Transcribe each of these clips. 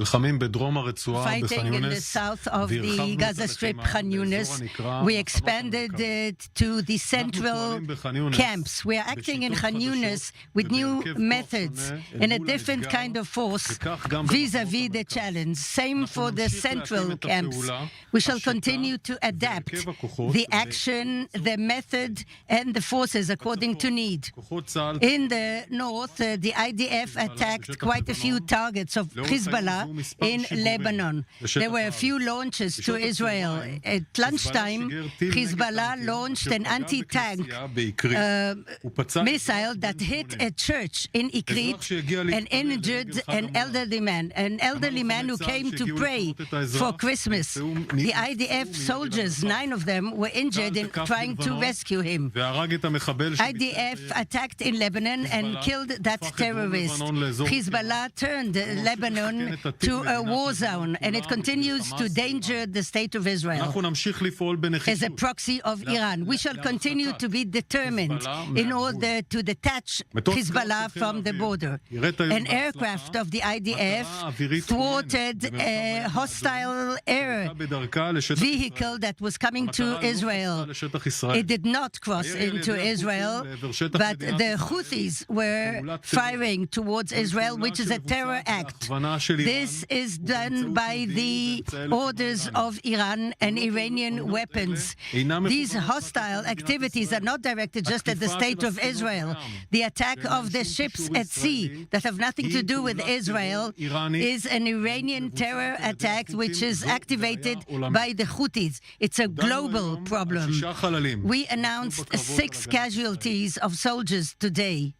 fighting in the south of the Gaza Strip, Khan Yunis. We expanded it to the central camps. We are acting in Khan Yunis with new methods and a different kind of force vis-à-vis the challenge. Same for the central camps. We shall continue to adapt the action, the method, and the forces according to need. In the north, the IDF attacked quite a few targets of Hezbollah in Lebanon. There were a few launches to Israel. At lunchtime, Hezbollah launched an anti-tank missile that hit a church in Ikrit and injured an elderly man who came to pray for Christmas. The IDF soldiers, 9 of them, were injured in trying to rescue him. IDF attacked in Lebanon and killed that terrorist. Hezbollah turned Lebanon to a war zone, and it continues to endanger the state of Israel as a proxy of Iran. We shall continue to be determined in order to detach Hezbollah from the border. An aircraft of the IDF thwarted a hostile air vehicle that was coming to Israel. It did not cross into Israel, but the Houthis were firing towards Israel, which is a terror act. This is done by the orders of Iran and Iranian weapons. These hostile activities are not directed just at the state of Israel. The attack of the ships at sea that have nothing to do with Israel is an Iranian terror attack which is activated by the Houthis. It's a global problem. We announced 6 casualties of soldiers today.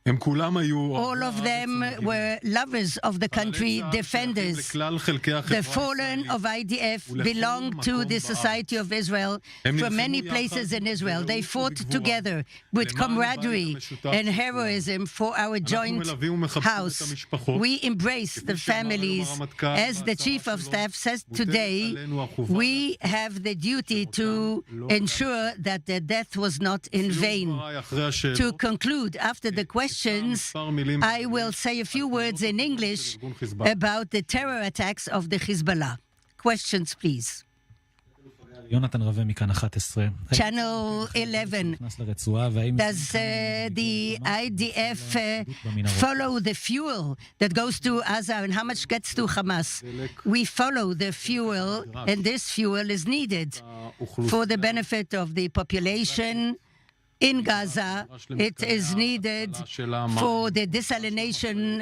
All of them were lovers of the country, defenders. The fallen of IDF belong to the society of Israel from many places in Israel. They fought together with camaraderie and heroism for our joint house. We embrace the families. As the Chief of Staff says today, we have the duty to ensure that their death was not in vain. To conclude, after the questions, I will say a few words in English about the terror attacks of the Hezbollah. Questions, please. Channel 11. Does the IDF follow the fuel that goes to Gaza, and how much gets to Hamas? We follow the fuel, and this fuel is needed for the benefit of the population in Gaza. It is needed for the desalination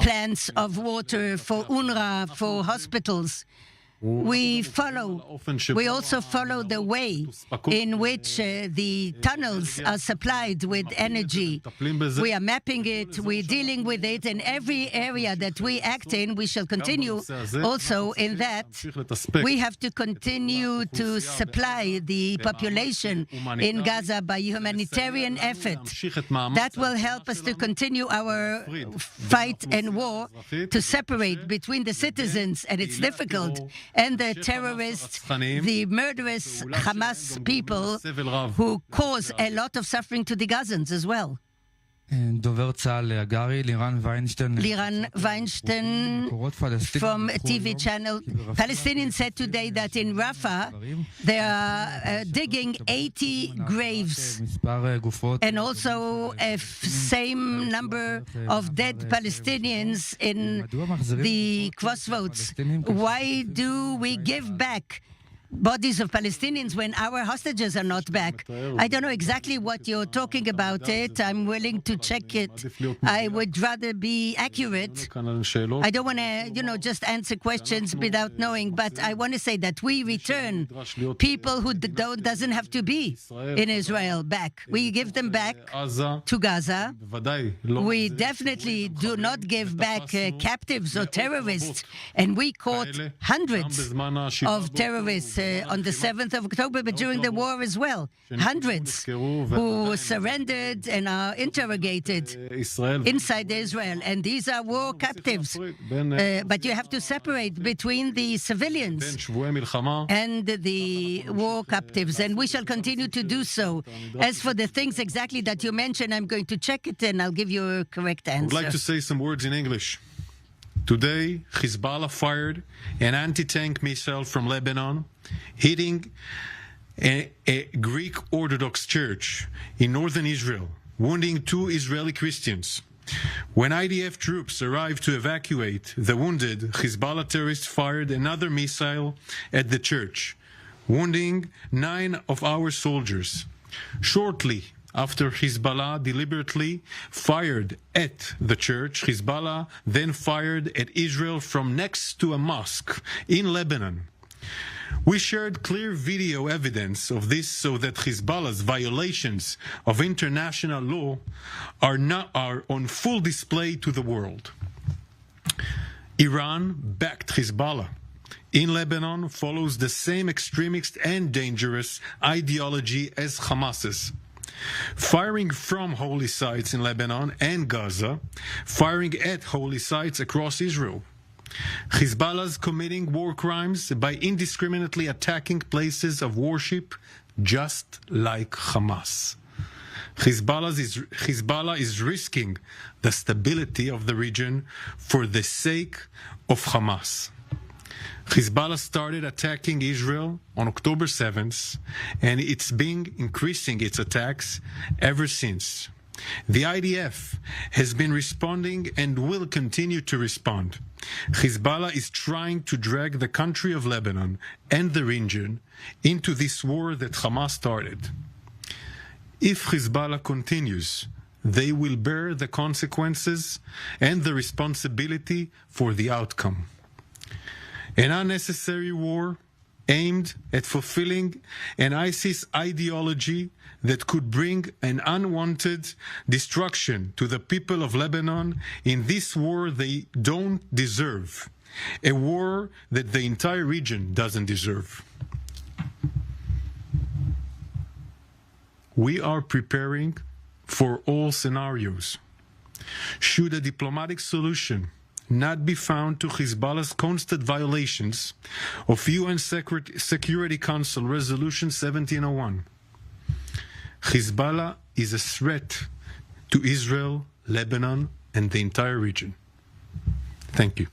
plants of water, for UNRWA, for hospitals. We also follow the way in which the tunnels are supplied with energy. We are mapping it, we're dealing with it in every area that we act in. We shall continue also in that. We have to continue to supply the population in Gaza by humanitarian effort. That will help us to continue our fight and war to separate between the citizens, and it's difficult, and the terrorists, the murderous Hamas people who cause a lot of suffering to the Gazans as well. Liran Weinstein from TV channel. Palestinians said today that in Rafah they are digging 80 graves and also a same number of dead Palestinians in the crossroads. Why do we give back bodies of Palestinians when our hostages are not back? I don't know exactly what you're talking about it. I'm willing to check it. I would rather be accurate. I don't want to, just answer questions without knowing, but I want to say that we return people who doesn't have to be in Israel back. We give them back to Gaza. We definitely do not give back captives or terrorists, and we caught hundreds of terrorists on the 7th of October, but during the war as well. Hundreds who surrendered and are interrogated inside Israel. And these are war captives. But you have to separate between the civilians and the war captives. And we shall continue to do so. As for the things exactly that you mentioned, I'm going to check it and I'll give you a correct answer. I would like to say some words in English. Today, Hezbollah fired an anti-tank missile from Lebanon, hitting a Greek Orthodox church in northern Israel, wounding 2 Israeli Christians. When IDF troops arrived to evacuate the wounded, Hezbollah terrorists fired another missile at the church, wounding 9 of our soldiers. Shortly after Hezbollah deliberately fired at the church, Hezbollah then fired at Israel from next to a mosque in Lebanon. We shared clear video evidence of this so that Hezbollah's violations of international law are on full display to the world. Iran backed Hezbollah in Lebanon follows the same extremist and dangerous ideology as Hamas's. Firing from holy sites in Lebanon and Gaza, firing at holy sites across Israel. Hezbollah's committing war crimes by indiscriminately attacking places of worship, just like Hamas. Hezbollah is risking the stability of the region for the sake of Hamas. Hezbollah started attacking Israel on October 7th, and it's been increasing its attacks ever since. The IDF has been responding and will continue to respond. Hezbollah is trying to drag the country of Lebanon and the region into this war that Hamas started. If Hezbollah continues, they will bear the consequences and the responsibility for the outcome. An unnecessary war aimed at fulfilling an ISIS ideology that could bring an unwanted destruction to the people of Lebanon in this war they don't deserve, a war that the entire region doesn't deserve. We are preparing for all scenarios. Should a diplomatic solution not be found to Hezbollah's constant violations of UN Security Council Resolution 1701, Hezbollah is a threat to Israel, Lebanon, and the entire region. Thank you.